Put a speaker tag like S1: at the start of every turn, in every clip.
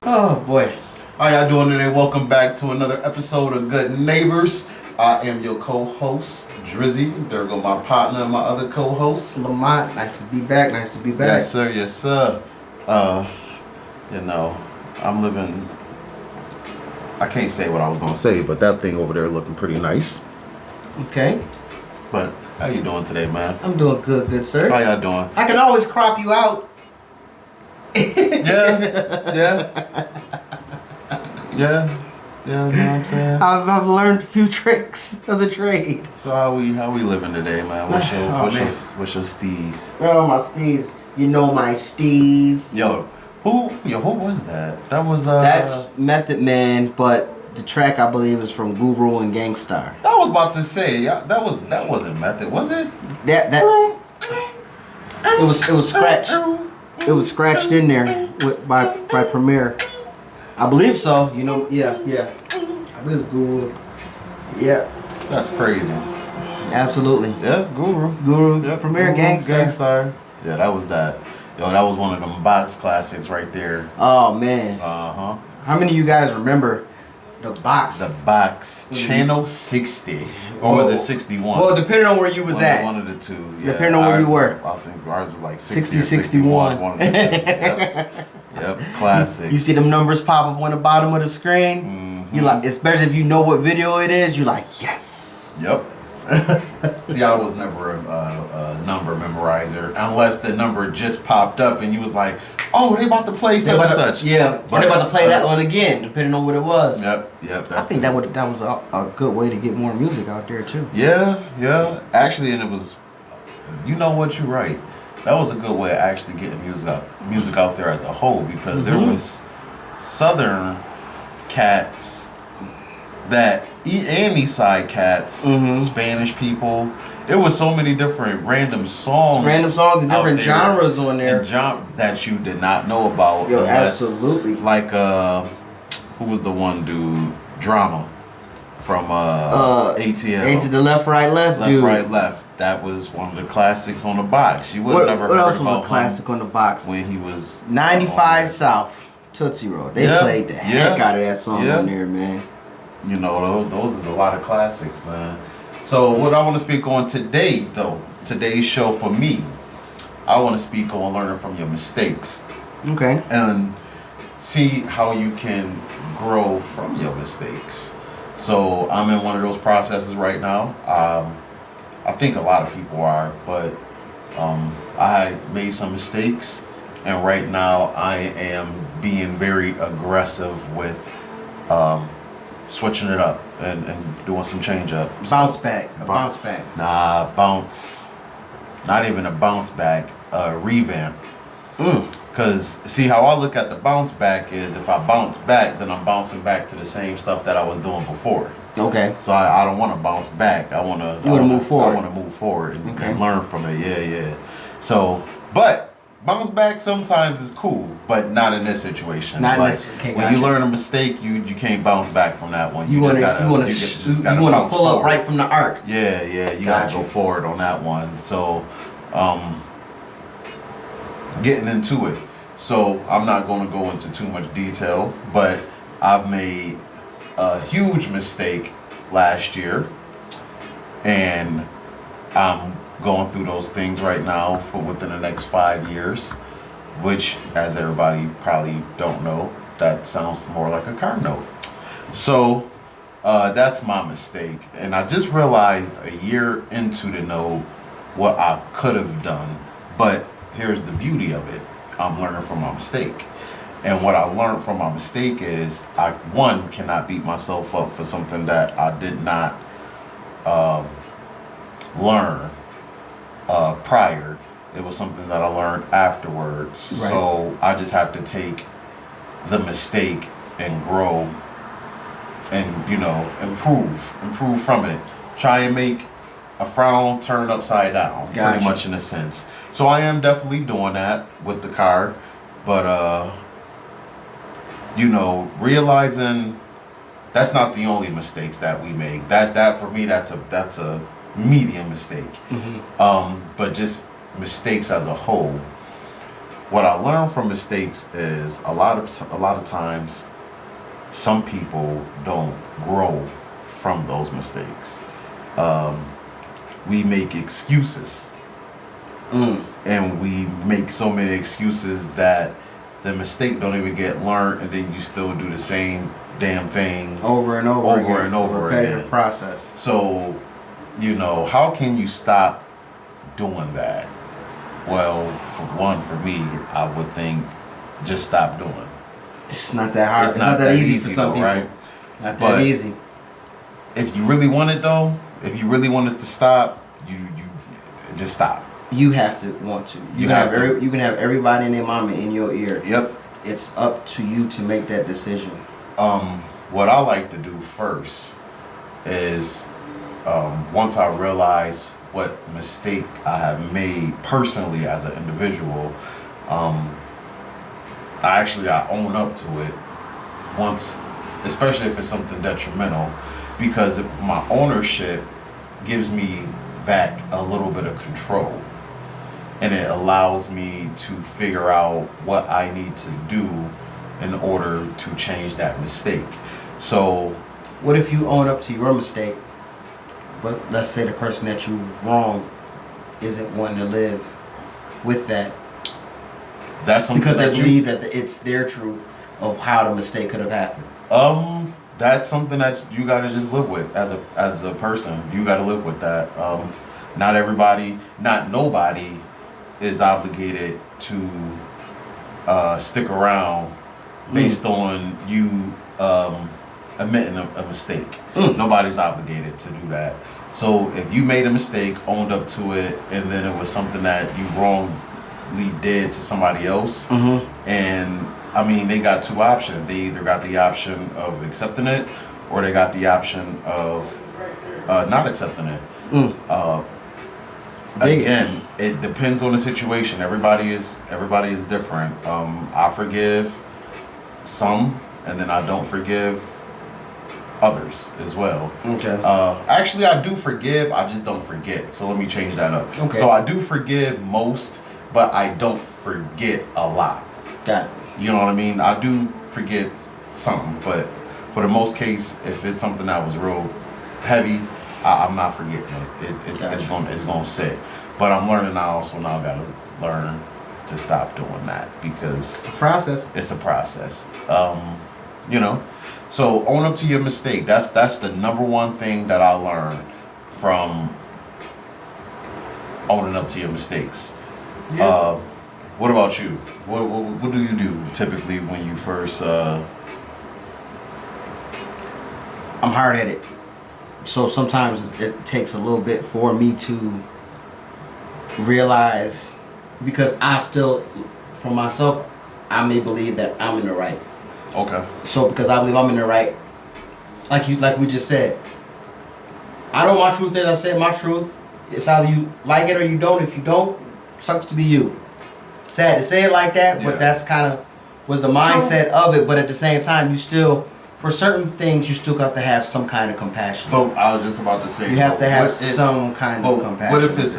S1: Oh boy.
S2: How y'all doing today? Welcome back to another episode of Good Neighbors. I am your co-host, Drizzy. There go my partner and my other co-host,
S1: Lamont, nice to be back.
S2: Yes, sir. Yes, sir. You know, I'm living. I can't say what I was gonna say, but that thing over there looking pretty nice.
S1: Okay.
S2: But how you doing today, man?
S1: I'm doing good, sir.
S2: How y'all doing?
S1: I can always crop you out.
S2: Yeah. You know what I'm saying?
S1: I've learned a few tricks of the trade.
S2: So how we living today, man? What's your steez?
S1: Oh, my steez. You know my steez.
S2: Yo, who was that? That was
S1: That's Method Man, but the track I believe is from Guru and Gangstar.
S2: I was about to say that wasn't Method, was it?
S1: That it was scratched. It was scratched in there by Premier. I believe so. You know, yeah. I believe it's Guru. Yeah.
S2: That's crazy.
S1: Absolutely.
S2: Yeah,
S1: Guru.
S2: Yep,
S1: Premier Gangstar.
S2: Yeah, that was that. Yo, that was one of them box classics right there.
S1: Oh man. How many of you guys remember the box?
S2: The box. Channel 60. Or was it 61?
S1: Well, depending on where you was at.
S2: One of the two. Yeah,
S1: depending on where you were.
S2: I think ours was like
S1: 60,
S2: 61. One of the two. Yep, classic.
S1: You see them numbers pop up on the bottom of the screen? Mm-hmm. You like, especially if you know what video it is, you like, yes.
S2: Yep. See, I was never a number memorizer unless the number just popped up and you was like, oh, they about to play such and such.
S1: Yeah, or they about to play that one again, depending on what it was.
S2: Yep.
S1: I think that was a good way to get more music out there too.
S2: Yeah. Actually, and it was, you know what, you're right. That was a good way of actually getting music out there as a whole, because there was Southern cats and East Side cats, Spanish people. There was so many different random songs
S1: and different genres on there
S2: that you did not know about.
S1: Yo, absolutely.
S2: Like who was the one dude? Drama from ATL.
S1: Ain't to the left, right, left.
S2: Left, right, left. That was one of the classics on the box. You would have never heard about him.
S1: What else was a classic on the box?
S2: When he was
S1: 95 South, Tootsie Roll. They played the heck out of that song on there, man.
S2: You know, those is a lot of classics, man. So what I want to speak on today, though, today's show for me, I want to speak on learning from your mistakes.
S1: Okay.
S2: And see how you can grow from your mistakes. So I'm in one of those processes right now. I think a lot of people are, but I made some mistakes, and right now I am being very aggressive with switching it up and doing some change up.
S1: Bounce back.
S2: Nah, not even a bounce back, revamp. Because see, how I look at the bounce back is, if I bounce back, then I'm bouncing back to the same stuff that I was doing before.
S1: Okay.
S2: So I don't want to bounce back. I want to
S1: move forward.
S2: I want to move forward and learn from it. Yeah. So, but bounce back sometimes is cool, but not in this situation.
S1: Not like, in this. Okay,
S2: when you learn a mistake, you can't bounce back from that one.
S1: You want to pull up right from the arc.
S2: Yeah. You gotta go forward on that one. So, getting into it. So I'm not going to go into too much detail, but I've made a huge mistake last year, and I'm going through those things right now for within the next 5 years, which, as everybody probably don't know, that sounds more like a car note. So that's my mistake, and I just realized a year into the note what I could have done. But here's the beauty of it. I'm learning from my mistake. And what I learned from my mistake is I cannot beat myself up for something that I did not learn prior. It was something that I learned afterwards. Right. So I just have to take the mistake and grow and, improve from it. Try and make a frown turn upside down, pretty much, in a sense. So I am definitely doing that with the car, but realizing that's not the only mistakes that we make. That for me, that's a medium mistake. But just mistakes as a whole. what I learned from mistakes is a lot of times some people don't grow from those mistakes. We make excuses, and we make so many excuses that the mistake don't even get learned, and then you still do the same damn thing
S1: over and over again.
S2: and over
S1: repetitive
S2: again.
S1: process.
S2: So, how can you stop doing that? Well, for me, I would think just stop doing it.
S1: It's not that hard. It's not that easy for some
S2: though,
S1: people.
S2: right?
S1: Not that
S2: But
S1: easy.
S2: If you really want it though, if you really want it to stop, you just stop.
S1: You have to want to. You can have everybody and their mama in your ear.
S2: Yep.
S1: It's up to you to make that decision.
S2: What I like to do first is once I realize what mistake I have made personally as an individual, I own up to it once, especially if it's something detrimental, because my ownership gives me back a little bit of control, and it allows me to figure out what I need to do in order to change that mistake. So
S1: what if you own up to your mistake, but let's say the person that you wrong isn't wanting to live with that?
S2: That's something
S1: because they
S2: that
S1: believe that it's their truth of how the mistake could have happened.
S2: That's something that you got to just live with as a person. You got to live with that. Not nobody is obligated to stick around based on you admitting a mistake. Nobody's obligated to do that. So if you made a mistake, owned up to it, and then it was something that you wrongly did to somebody else, and I mean, they got two options. They either got the option of accepting it, or they got the option of not accepting it. Again, it depends on the situation. Everybody is different. I forgive some, and then I don't forgive others as well.
S1: Okay.
S2: Actually, I do forgive. I just don't forget. So let me change that up.
S1: Okay.
S2: So I do forgive most, but I don't forget a lot.
S1: Got it.
S2: You know what I mean? I do forget something, but for the most case, if it's something that was real heavy, I'm not forgetting it. It's gonna sit. But I'm learning now. Also now I gotta learn to stop doing that because it's a process. So own up to your mistake. That's the number one thing that I learned from owning up to your mistakes.
S1: Yeah.
S2: What about you? What do you do typically when you first?
S1: I'm hard-headed, so sometimes it takes a little bit for me to realize, because I still, for myself, I may believe that I'm in the right.
S2: Okay.
S1: So because I believe I'm in the right, like we just said, I know my truth is. I say my truth. It's either you like it or you don't. If you don't, sucks to be you. Sad to say it like that, but that's kind of was the mindset of it. But at the same time, you still, for certain things, you still got to have some kind of compassion.
S2: But I was just about to say,
S1: you have to have some kind of compassion.
S2: What if it's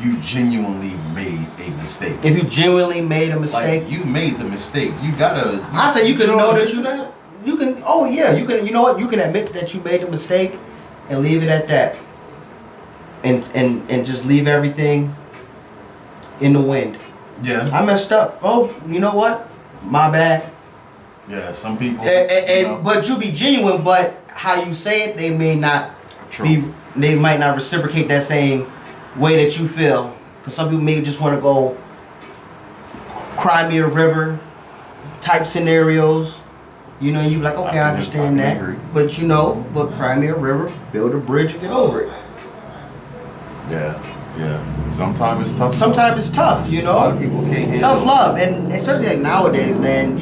S2: you genuinely made a mistake?
S1: If you genuinely made a mistake,
S2: like you made the mistake. You gotta.
S1: I say you can know that you can. Oh yeah, you can. You know what? You can admit that you made a mistake, and leave it at that. And just leave everything in the wind.
S2: Yeah.
S1: I messed up. Oh, you know what? My bad.
S2: Yeah, some people.
S1: But you be genuine, but how you say it, they may not be. They might not reciprocate that same way that you feel. Because some people may just want to go cry me a river type scenarios. You know, you be like, okay, I understand that. Agree. But cry me a river, build a bridge, and get over it.
S2: Yeah. Sometimes it's tough.
S1: Sometimes it's tough, A
S2: lot of people can't handle
S1: tough love, and especially like nowadays, man.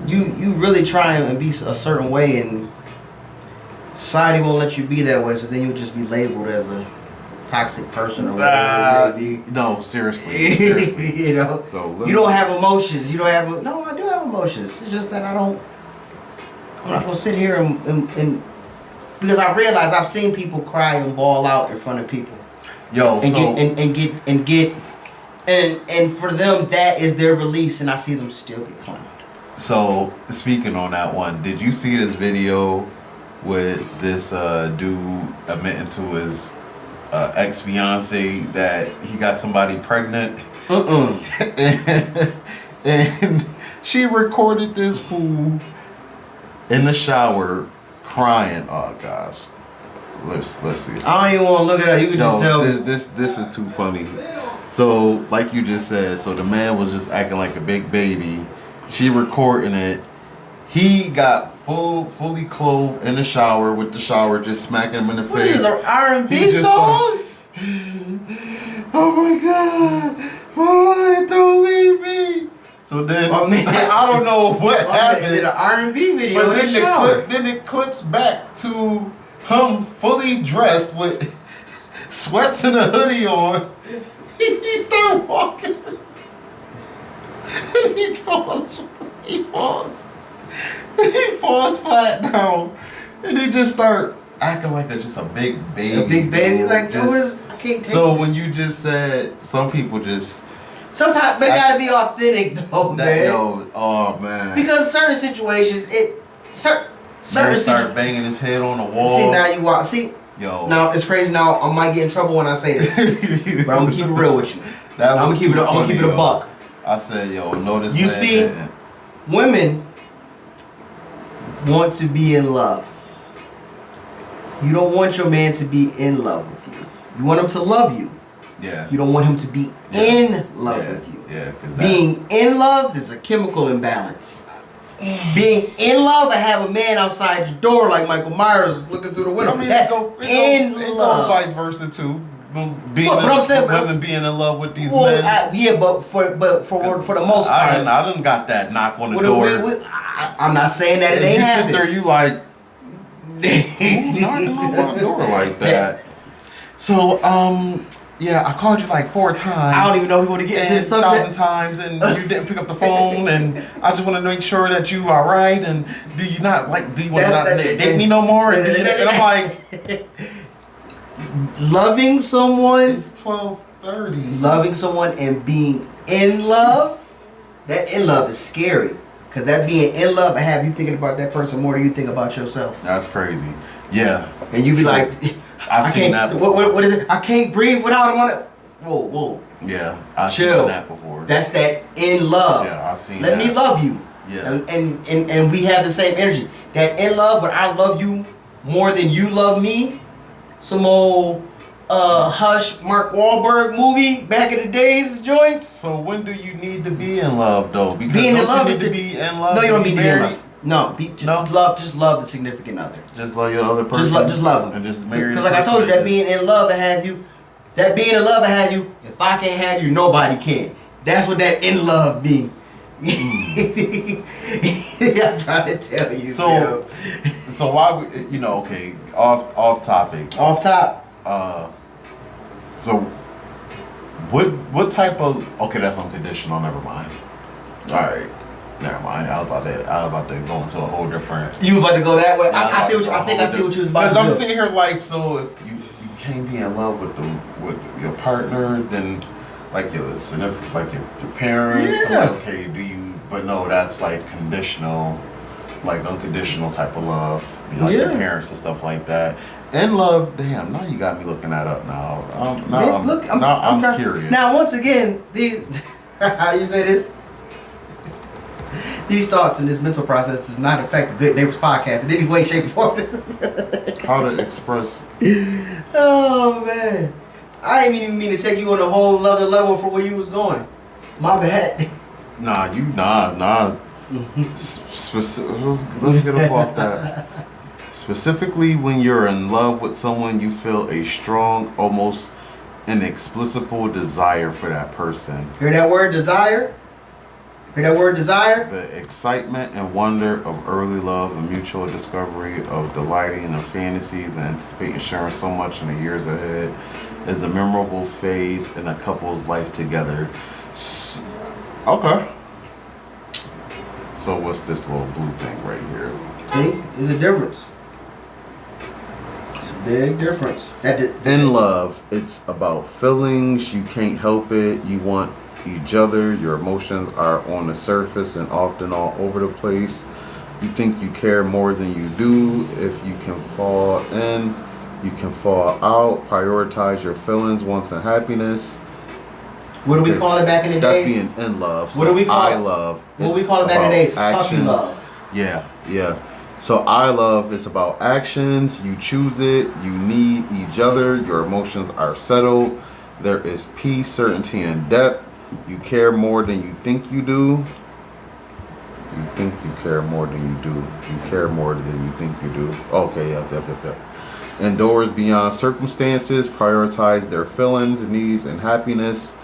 S1: You really try and be a certain way, and society won't let you be that way. So then you'll just be labeled as a toxic person or whatever.
S2: No, seriously. So
S1: you don't have emotions. You don't have. No, I do have emotions. It's just that I'm not gonna sit here and because I've realized I've seen people cry and bawl out in front of people.
S2: Yo,
S1: and get And for them, that is their release, and I see them still get clowned.
S2: So speaking on that one, did you see this video with this dude admitting to his ex-fiance that he got somebody pregnant? and she recorded this fool in the shower crying. Oh gosh. Let's see.
S1: I don't even want to look it up. You can just tell.
S2: This is too funny. So, like you just said, so the man was just acting like a big baby. She recording it. He got fully clothed in the shower with the shower just smacking him in the face.
S1: What is an R&B song?
S2: Oh my God, my life, don't leave me. So then, I don't know what happened.
S1: Did an R&B video
S2: but
S1: in the shower.
S2: then it clips back to him fully dressed with sweats and a hoodie on. He started walking. And he falls flat down. And he just start acting like just a big baby.
S1: A big baby, like, I can't take
S2: so
S1: it.
S2: when you just said, some people just...
S1: Sometimes, but it gotta be authentic though, man.
S2: Oh man.
S1: Because certain situations, certain
S2: start banging his head on the wall.
S1: See, now you walk. See, now it's crazy. Now I might get in trouble when I say this, but I'm gonna keep it real with you. I'm gonna keep it a buck.
S2: I said, notice.
S1: You see, women want to be in love. You don't want your man to be in love with you. You want him to love you.
S2: Yeah.
S1: You don't want him to be in love with you.
S2: Yeah.
S1: Being in love is a chemical imbalance. Being in love and have a man outside your door like Michael Myers looking through the window. That's in love.
S2: Vice versa too.
S1: I'm saying,
S2: women being in love with these men.
S1: But for the most part,
S2: I done got that knock on the door.
S1: I'm not saying that it ain't happening.
S2: You sit there, you like, who's knocking on my door like that? So, yeah, I called you like 4 times.
S1: I don't even know if you want to get into the subject.
S2: 1,000 times, and you didn't pick up the phone, and I just want to make sure that you are right. And do you want to not date me no more? And I'm like,
S1: loving someone.
S2: It's 12:30.
S1: Loving someone and being in love. That in love is scary, because that being in love and have you thinking about that person more than you think about yourself.
S2: That's crazy. Yeah.
S1: And you be like,
S2: I seen that before.
S1: What is it? I can't breathe without him. Whoa.
S2: Yeah, I
S1: chill.
S2: Seen that before.
S1: That's that in love.
S2: Yeah, I seen
S1: Let
S2: that.
S1: me love you.
S2: Yeah.
S1: And we have the same energy. That in love, but I love you more than you love me. Some old Hush Mark Wahlberg movie back in the days joints.
S2: So when do you need to be in love though? Because
S1: being in love
S2: is to be in love.
S1: No, you don't need to be in
S2: married?
S1: love. No, just love the significant other.
S2: Just love your other person.
S1: Just love them.
S2: And just marry.
S1: Because like I told you, that being in love and have you, if I can't have you, nobody can. That's what that in love be. I'm trying to tell you.
S2: So why okay, off topic.
S1: Off top.
S2: So what type of that's unconditional, never mind. Alright. Never mind. I was about to go into a whole different.
S1: You about to go that way? I see what I see what you was about to do.
S2: Because I'm sitting here like, so if you can't be in love with your partner, then like your significant, like your parents.
S1: Yeah.
S2: Like, okay, do you? But no, that's like conditional, like unconditional type of love. Like your parents and stuff like that. In love, damn. Now you got me looking that up. Now, I'm curious.
S1: Now, once again, these how you say this? These thoughts and this mental process does not affect the Good Neighbors podcast in any way, shape, or form.
S2: How to express?
S1: Oh man, I didn't even mean to take you on a whole other level for where you was going. My bad.
S2: Nah. Let's get up off that. Specifically, when you're in love with someone, you feel a strong, almost inexplicable desire for that person.
S1: Hear that word, desire? Hear that word, desire?
S2: The excitement and wonder of early love and mutual discovery of delighting in the fantasies and anticipating sharing so much in the years ahead is a memorable phase in a couple's life together. Okay. So what's this little blue thing right here?
S1: See, there's a difference. There's a Big difference.
S2: In love, it's about feelings. You can't help it. You want each other. Your emotions are on the surface and often all over the place. You think you care more than you do. If you can fall in, you can fall out. Prioritize your feelings, wants, and happiness.
S1: What do we call it back in the
S2: That's
S1: days?
S2: being in love. So
S1: What do we call
S2: I
S1: it?
S2: love.
S1: What we
S2: It's
S1: call it back in the days?
S2: about
S1: Puppy
S2: actions.
S1: love.
S2: Yeah. So I love is about actions. You choose it. You need each other. Your emotions are settled. There is peace, certainty, and depth. You care more than you think you do. You think you care more than you do. You care more than you think you do. Okay, yeah. Endures beyond circumstances. Prioritize their feelings, needs, and happiness.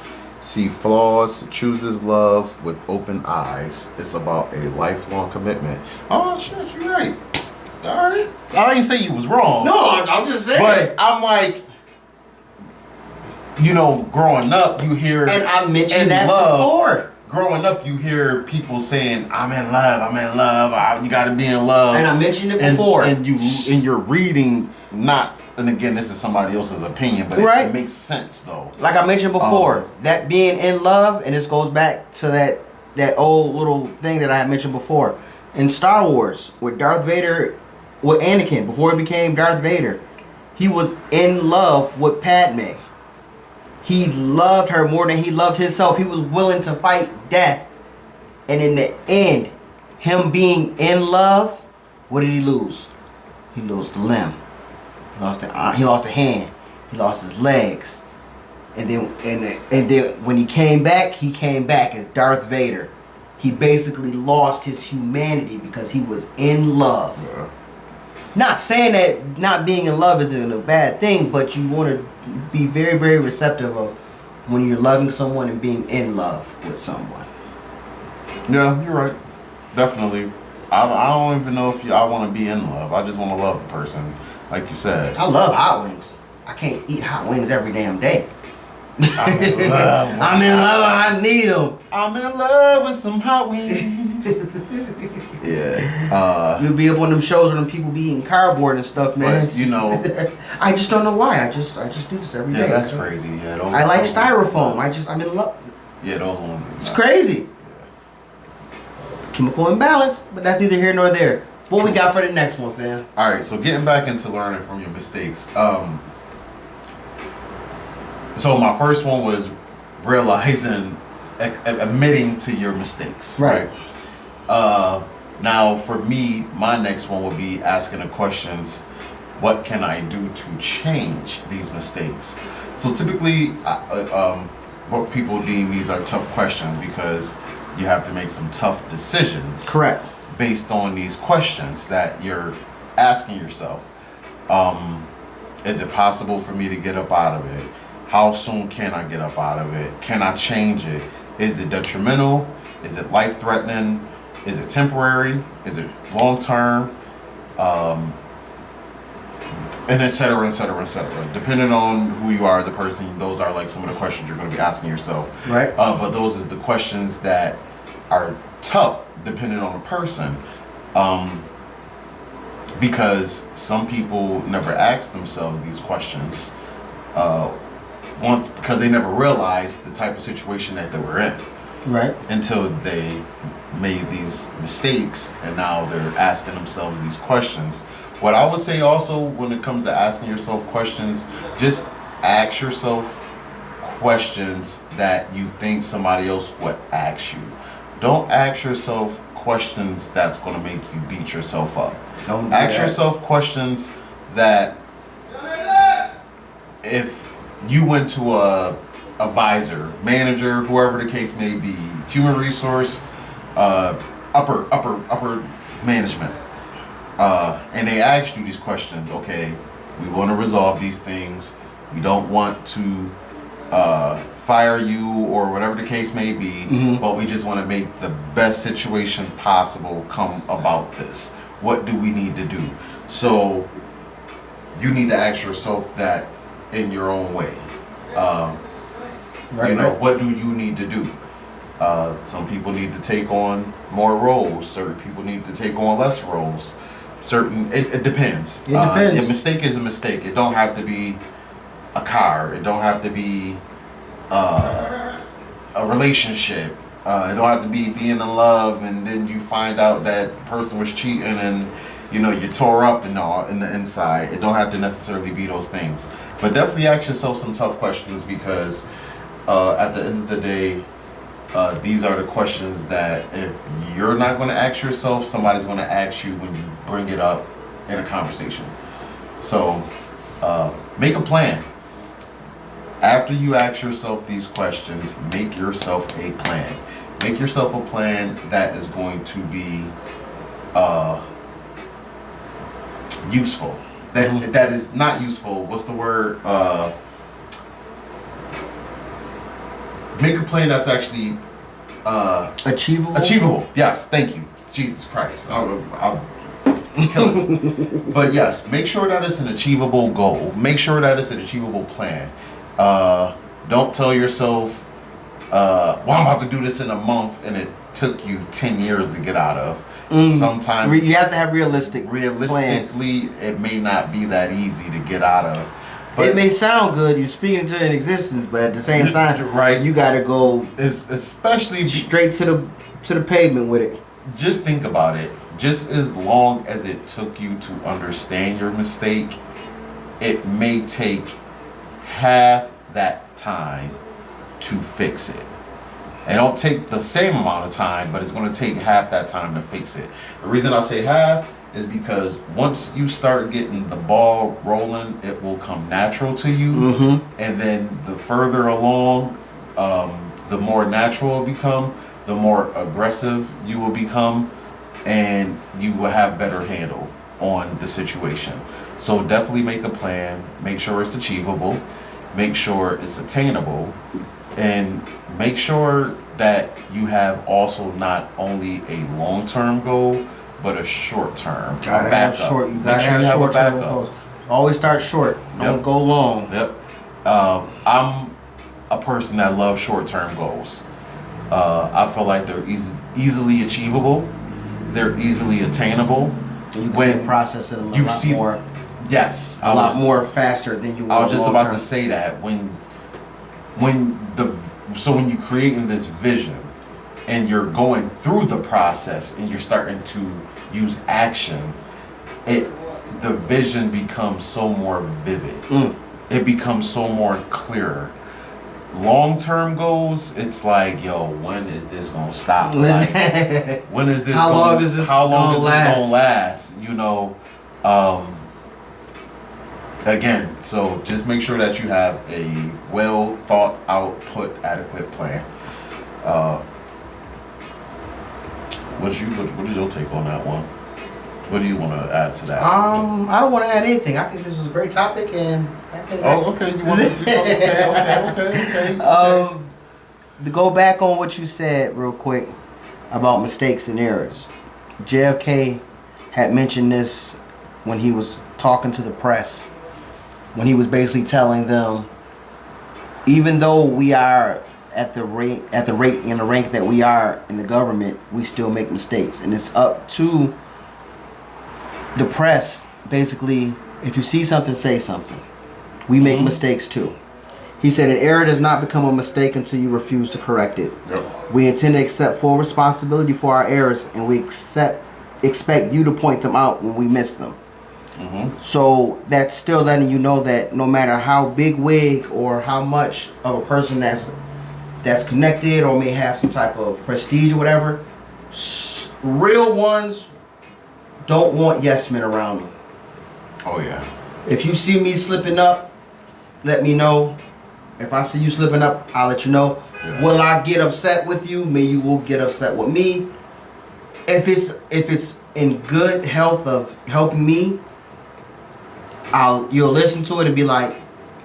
S2: See flaws, chooses love with open eyes. It's about a lifelong commitment. Oh shit, you're right. All right. I didn't say you was wrong.
S1: No, I'm just saying.
S2: But I'm like, growing up, you hear
S1: and I mentioned
S2: in
S1: that
S2: love,
S1: before.
S2: Growing up, you hear people saying, "I'm in love. You got to be in love."
S1: And I mentioned it before.
S2: And you're reading not. And again, this is somebody else's opinion, but
S1: right.
S2: it makes sense though.
S1: Like I mentioned before, that being in love, and this goes back to that old little thing that I had mentioned before. In Star Wars, with Darth Vader, with Anakin, before he became Darth Vader, he was in love with Padme. He loved her more than he loved himself. He was willing to fight death. And in the end, him being in love, what did he lose? He lost the limb. He lost the arm. He lost a hand. He lost his legs. And then when he came back as Darth Vader. He basically lost his humanity because he was in love.
S2: Yeah.
S1: Not saying that not being in love isn't a bad thing, but you want to be very, very receptive of when you're loving someone and being in love with someone.
S2: Yeah, you're right. Definitely. I don't even know if I want to be in love. I just want to love the person, like you said.
S1: I love hot wings. I can't eat hot wings every damn day.
S2: I'm in love.
S1: I'm in love. I need them.
S2: I'm in love with some hot wings. Yeah.
S1: You'll be up on them shows where them people be eating cardboard and stuff, man.
S2: But,
S1: I just don't know why. I just do this every day.
S2: Yeah, that's crazy. Yeah,
S1: I like styrofoam. I'm in love.
S2: Yeah, those ones.
S1: It's crazy. Chemical imbalance, but that's neither here nor there. What we got for the next one, fam?
S2: All right, so getting back into learning from your mistakes. So my first one was realizing, admitting to your mistakes.
S1: Right.
S2: Now for me, my next one would be asking the questions, what can I do to change these mistakes? So typically, what people deem these are tough questions because you have to make some tough decisions.
S1: Correct.
S2: Based on these questions that you're asking yourself. Is it possible for me to get up out of it? How soon can I get up out of it? Can I change it? Is it detrimental? Is it life-threatening? Is it temporary? Is it long-term? And et cetera, et cetera, et cetera. Depending on who you are as a person, those are like some of the questions you're going to be asking yourself.
S1: Right.
S2: But those is the questions that are tough depending on the person. Because some people never ask themselves these questions once because they never realized the type of situation that they were in.
S1: Right.
S2: Until they made these mistakes and now they're asking themselves these questions. What I would say also when it comes to asking yourself questions, just ask yourself questions that you think somebody else would ask you. Don't ask yourself questions that's going to make you beat yourself up.
S1: Don't do
S2: ask
S1: that.
S2: yourself questions that if you went to a advisor, manager, whoever the case may be, human resource, upper management, and they asked you these questions. Okay, we want to resolve these things. We don't want to fire you or whatever the case may be, but we just want to make the best situation possible come about this. What do we need to do? So you need to ask yourself that in your own way. What do you need to do? Some people need to take on more roles. Certain people need to take on less roles. It depends.
S1: It depends.
S2: A mistake is a mistake. It don't have to be a car. It don't have to be a relationship. It don't have to be being in love and then you find out that person was cheating and you tore up and all in the inside. It don't have to necessarily be those things. But definitely ask yourself some tough questions because at the end of the day, these are the questions that if you're not going to ask yourself, somebody's going to ask you when you bring it up in a conversation. So make a plan. After you ask yourself these questions, make yourself a plan. Make yourself a plan that is going to be useful. That is not useful. What's the word? Make a plan that's actually
S1: achievable.
S2: Achievable. Yes. Thank you. Jesus Christ. I'll kill it. But yes, make sure that it's an achievable goal. Make sure that it's an achievable plan. Don't tell yourself, well, I'm about to do this in a month and it took you 10 years to get out of. Sometimes
S1: you have to have realistically
S2: plans. It may not be that easy to get out of. But
S1: it may sound good, you're speaking to an existence, but at the same time,
S2: right,
S1: you gotta go
S2: especially
S1: straight to the pavement with it.
S2: Just think about it. Just as long as it took you to understand your mistake, it may take half that time to fix it. It don't take the same amount of time, but it's going to take half that time to fix it. The reason I say half is because once you start getting the ball rolling, it will come natural to you. Mm-hmm. And then the further along, the more natural it will become, the more aggressive you will become, and you will have better handle on the situation. So definitely make a plan, make sure it's achievable, make sure it's attainable, and make sure that you have also not only a long-term goal, but a short-term.
S1: You gotta have short-term goals. Always start short, don't go long.
S2: Yep. I'm a person that loves short-term goals. I feel like they're easily achievable, they're easily attainable.
S1: You can see the process of them a lot more.
S2: Yes,
S1: a lot more faster than you will.
S2: I was just about to say that when you're creating this vision and you're going through the process and you're starting to use action, the vision becomes so more vivid. It becomes so more clearer. Long-term goals, it's like, yo, when is this gonna stop? Like, when is this? How long is this gonna last? Again, so just make sure that you have a well thought out, adequate plan. What is your take on that one? What do you want to add to that?
S1: I don't want to add anything. I think this was a great topic, and I think that's...
S2: okay. You want okay.
S1: To go back on what you said real quick about mistakes and errors. JFK had mentioned this when he was talking to the press, when he was basically telling them, even though we are at the rate in the rank that we are in the government, we still make mistakes, and it's up to the press. Basically, if you see something, say something. We make mistakes too. He said an error does not become a mistake until you refuse to correct it. Yep. We intend to accept full responsibility for our errors, and we expect you to point them out when we miss them. So that's still letting you know that no matter how big wig or how much of a person that's connected or may have some type of prestige or whatever, real ones don't want yes men around them.
S2: Oh yeah.
S1: If you see me slipping up, let me know. If I see you slipping up, I'll let you know. Yeah. Will I get upset with you? Maybe you will get upset with me. If it's in good health of helping me, you'll listen to it and be like,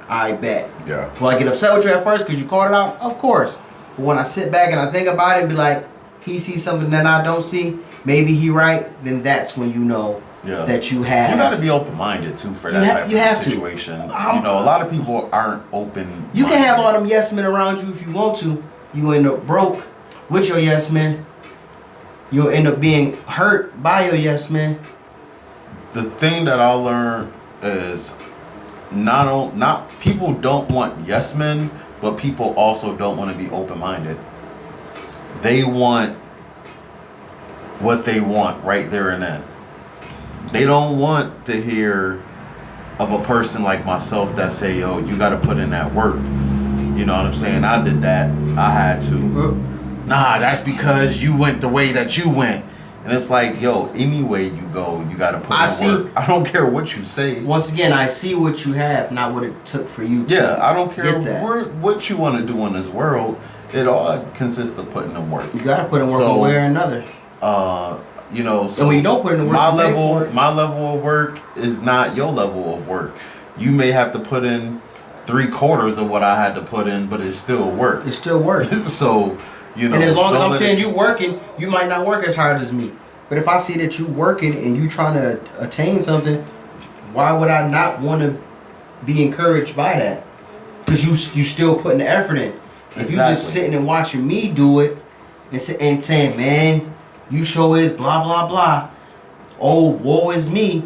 S1: I bet.
S2: Yeah.
S1: Will I get upset with you at first because you called it out? Of course. But when I sit back and I think about it and be like, he sees something that I don't see, maybe he right, then that's when you know that you have.
S2: You got to be open-minded too for that type of situation. A lot of people aren't open.
S1: You can have all them yes men around you if you want to. You end up broke with your yes men. You'll end up being hurt by your yes men.
S2: the thing that I learned is not people don't want yes men, but people also don't want to be open minded. They want what they want right there and then. They don't want to hear of a person like myself that say, yo, you got to put in that work. You know what I'm saying? I did that. I had to. Nah, that's because you went the way that you went. And it's like, yo, any way you go, you got to put in work. I don't care what you say.
S1: Once again, I see what you have, not what it took for you to
S2: Yeah, I don't care
S1: what
S2: you want to do in this world. It all consists of putting in work.
S1: You got to put in work one way or another.
S2: You know, so
S1: and when you don't put in the work,
S2: my level of work is not your level of work. You may have to put in 3/4 of what I had to put in, but it's still work.
S1: It's still work.
S2: So, you know.
S1: And as long as I'm saying you working, you might not work as hard as me. But if I see that you working and you trying to attain something, why would I not want to be encouraged by that? Because you still putting the effort in. If you just sitting and watching me do it and saying, man, you sure is blah, blah, blah. Oh, woe is me.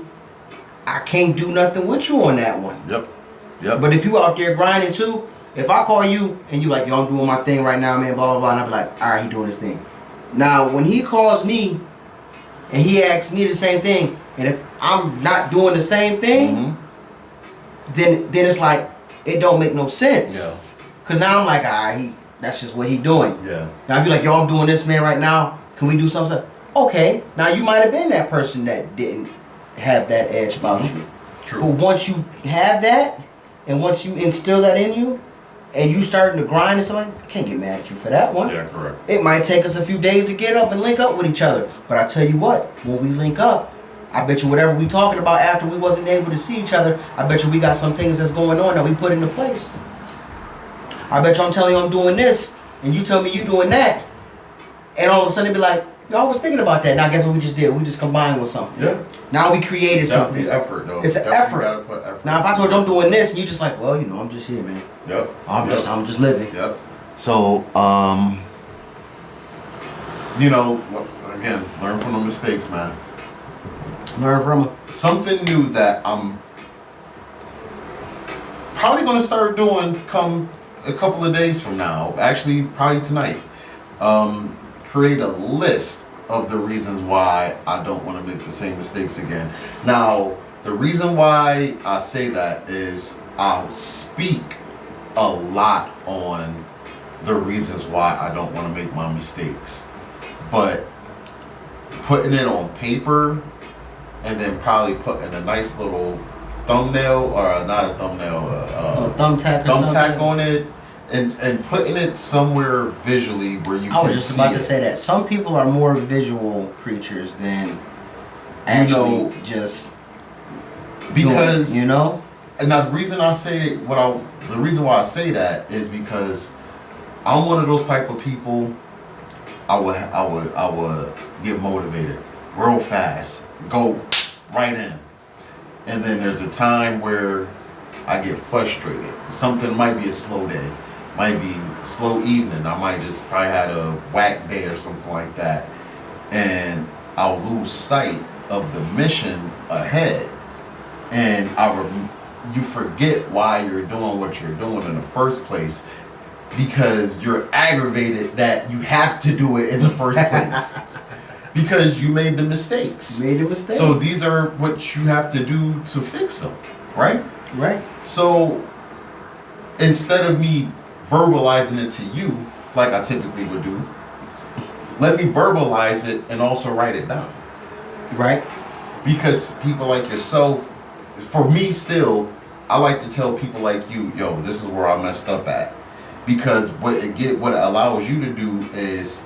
S1: I can't do nothing with you on that one.
S2: Yep.
S1: But if you out there grinding too, if I call you and you like, yo, I'm doing my thing right now, man, blah, blah, blah, and I'll be like, all right, he doing his thing. Now, when he calls me and he asks me the same thing, and if I'm not doing the same thing, then it's like, it don't make no sense.
S2: Yeah.
S1: Because now I'm like, all right, that's just what he doing.
S2: Yeah.
S1: Now, if you're like, yo, I'm doing this, man, right now, can we do something? Okay, now you might have been that person that didn't have that edge about you.
S2: True.
S1: But once you have that, and once you instill that in you, and you starting to grind and something, I can't get mad at you for that one.
S2: Yeah, correct.
S1: It might take us a few days to get up and link up with each other. But I tell you what, when we link up, I bet you whatever we talking about after we wasn't able to see each other, I bet you we got some things that's going on that we put into place. I bet you I'm telling you I'm doing this, and you tell me you doing that. And all of a sudden, it be like, yo, I was thinking about that. Now, guess what we just did? We just combined with something.
S2: Yeah.
S1: Now we created something.
S2: Definitely effort, though.
S1: It's an effort.
S2: Gotta put effort.
S1: Now, if I told you I'm doing this, and you just like, well, you know, I'm just here, man.
S2: Yep.
S1: I'm just living.
S2: Yep. So, you know, again, learn from the mistakes, man.
S1: Learn from them.
S2: Something new that I'm probably going to start doing come a couple of days from now. Actually, probably tonight. Create a list of the reasons why I don't want to make the same mistakes again. Now, the reason why I say that is I speak a lot on the reasons why I don't want to make my mistakes. But putting it on paper and then probably putting a nice little thumbnail, or not a thumbnail,
S1: A thumbtack
S2: on it, and putting it somewhere visually where you can see it.
S1: I was just about to say that. Some people are more visual creatures than actually just
S2: because
S1: doing, you know.
S2: And the reason I say the reason why I say that is because I'm one of those type of people. I would get motivated real fast, go right in, and then there's a time where I get frustrated. Something might be a slow day, might be slow evening. I might just probably had a whack day or something like that, and I'll lose sight of the mission ahead, and you forget why you're doing what you're doing in the first place. Because you're aggravated that you have to do it in the first place. Because you made the mistakes. So these are what you have to do to fix them, right?
S1: Right.
S2: So instead of me verbalizing it to you, like I typically would do, let me verbalize it and also write it down.
S1: Right.
S2: Because people like yourself, for me still, I like to tell people like you, yo, this is where I messed up at. Because what it allows you to do is,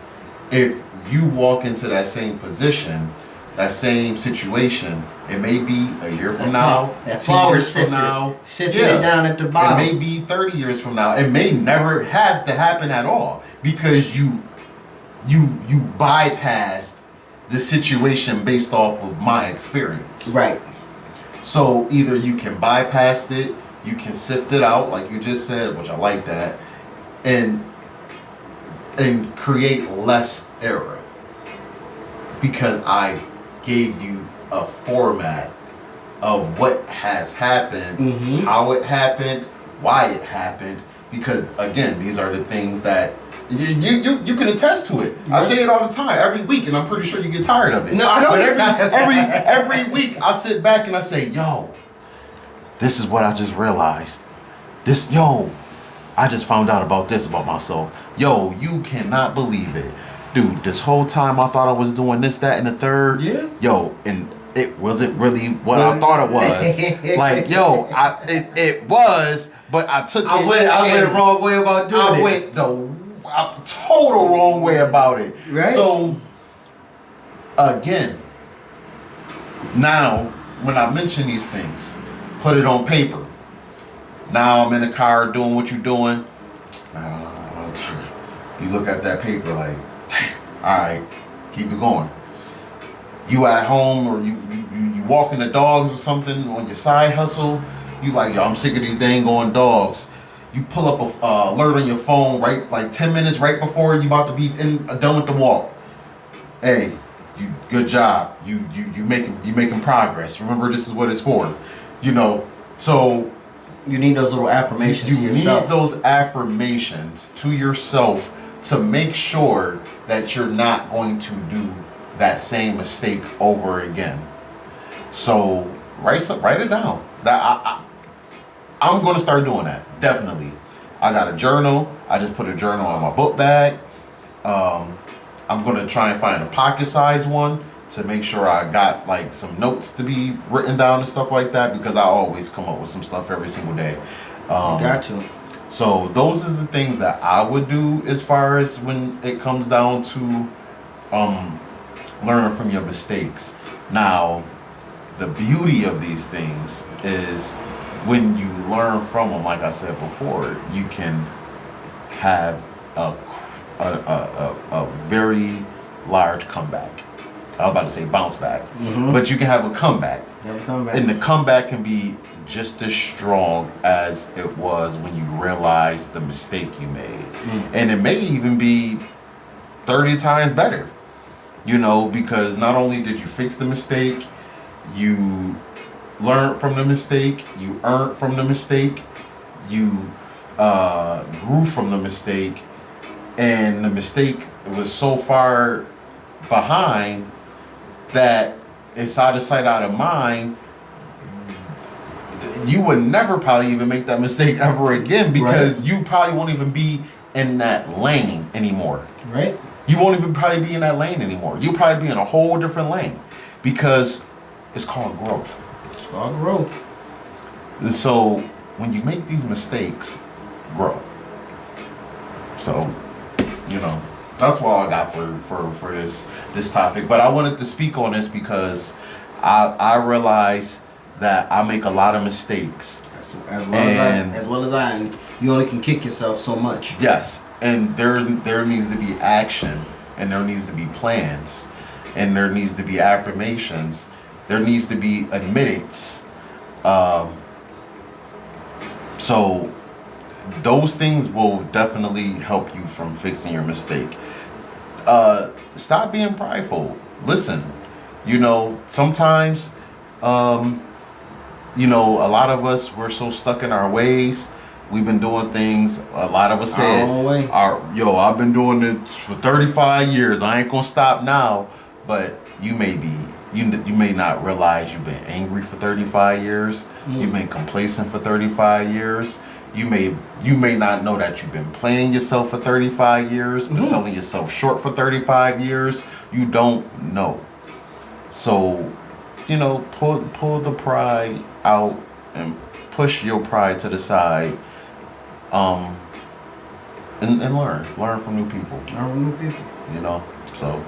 S2: if you walk into that same position, that same situation, it may be a year from now,
S1: that flower sifting it down at the bottom.
S2: It may be 30 years from now. It may never have to happen at all because you bypassed the situation based off of my experience.
S1: Right.
S2: So either you can bypass it, you can sift it out, like you just said, which I like that. And create less error because I gave you a format of what has happened,
S1: Mhm.
S2: how it happened, why it happened. Because again, these are the things that you can attest to it. I say it all the time, every week, and I'm pretty sure you get tired of it.
S1: No, I don't
S2: But
S1: get tired.
S2: every week I sit back and I say, yo, this is what I just realized. I just found out about this about myself. Yo, you cannot believe it. Dude, this whole time I thought I was doing this, that, and the third.
S1: Yeah.
S2: Yo, and it wasn't really what I thought it was. Like, yo, it was, but I took it.
S1: I went the wrong way about doing it.
S2: I went the total wrong way about it.
S1: Right.
S2: So, again, now, when I mention these things, put it on paper. Now I'm in the car doing what you're doing. You look at that paper like, all right, keep it going. You at home or you walking the dogs or something on your side hustle. You like, yo, I'm sick of these dang on dogs. You pull up a alert on your phone right like 10 minutes right before you about to be done with the walk. Hey, you good job. You making progress. Remember, this is what it's for. So
S1: you need those little affirmations to yourself.
S2: You need those affirmations to yourself to make sure that you're not going to do that same mistake over again. So write it down. I'm going to start doing that. Definitely. I got a journal. I just put a journal in my book bag. I'm going to try and find a pocket-sized one to make sure I got like some notes to be written down and stuff like that, because I always come up with some stuff every single day.
S1: Got you.
S2: So those are the things that I would do as far as when it comes down to learning from your mistakes. Now, the beauty of these things is when you learn from them, like I said before, you can have a very large comeback. I was about to say bounce back, but you can have a comeback. And the comeback can be just as strong as it was when you realized the mistake you made. And it may even be 30 times better, because not only did you fix the mistake, you learned from the mistake, you earned from the mistake, you grew from the mistake, and the mistake was so far behind that it's out of sight, out of mind. You would never probably even make that mistake ever again, because you probably won't even be in that lane anymore.
S1: Right.
S2: You won't even probably be in that lane anymore. You'll probably be in a whole different lane, because it's called growth.
S1: It's called growth.
S2: So when you make these mistakes, grow. So, that's all I got for this topic. But I wanted to speak on this because I realize that I make a lot of mistakes.
S1: As well as I, and you only can kick yourself so much.
S2: Yes, and there needs to be action, and there needs to be plans, and there needs to be affirmations. There needs to be admittance. So those things will definitely help you from fixing your mistake. Stop being prideful. Listen, sometimes, a lot of us, we're so stuck in our ways. We've been doing things. A lot of us said, I've been doing it for 35 years. I ain't gonna stop now. But you may not realize you've been angry for 35 years. You've been complacent for 35 years. You may not know that you've been playing yourself for 35 years, but selling yourself short for 35 years. You don't know. So, pull the pride out and push your pride to the side. And learn from new people. So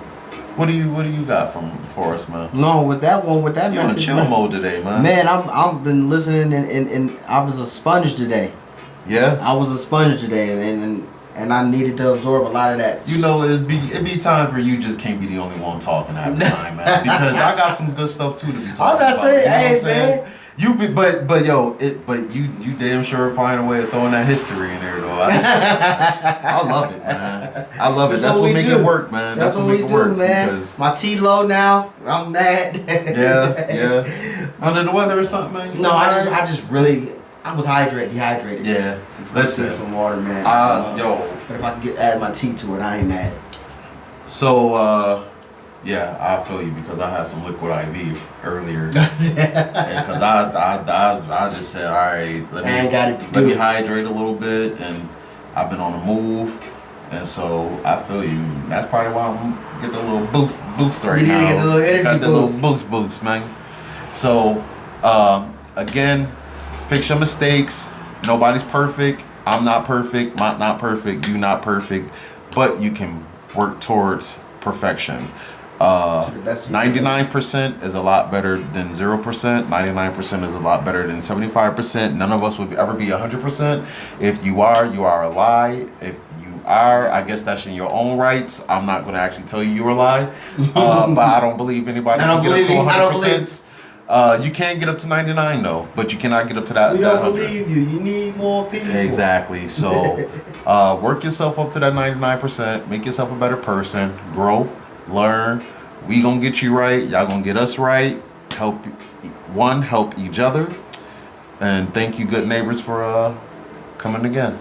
S2: what do you got for us, man?
S1: No, with that
S2: You're
S1: message.
S2: in chill mode today, man.
S1: Man, I've been listening and I was a sponge today.
S2: Yeah.
S1: I was a sponge today, and I needed to absorb a lot of that.
S2: It be times where you just can't be the only one talking half the time, man. Because I got some good stuff too to be talking about.
S1: I'm not saying, hey man,
S2: but yo, you damn sure find a way of throwing that history in there though. I love it, man. I love it. That's what make it work, man.
S1: That's what we do, man.
S2: Because
S1: my tea low now. I'm mad.
S2: yeah. Under the weather or something, man?
S1: No, I just really, I was dehydrated.
S2: Yeah.
S1: Listen,
S2: Listen,
S1: some water, man.
S2: But
S1: if I could add my tea to it, I ain't mad.
S2: So, yeah, I feel you because I had some liquid IV earlier. Because I just said, all right, let me hydrate a little bit, and I've been on the move, and so I feel you. That's probably why I'm getting a little boost right now.
S1: You need to get the little energy
S2: Got the
S1: boost.
S2: little boost, man. So, again, fix your mistakes. Nobody's perfect. I'm not perfect. Not perfect. You not perfect. But you can work towards perfection. 99% is a lot better than 0%. 99% is a lot better than 75%. None of us would ever be 100%. If you are a lie. If you are, I guess that's in your own rights. I'm not going to actually tell you you're a lie. But I don't believe anybody can get up to 100%. You can't get up to 99 though, but you cannot get up to that.
S1: We don't believe you. You need more people.
S2: Exactly. So, work yourself up to that 99%. Make yourself a better person. Grow, learn. We gonna get you right. Y'all gonna get us right. Help each other. And thank you, good neighbors, for coming again.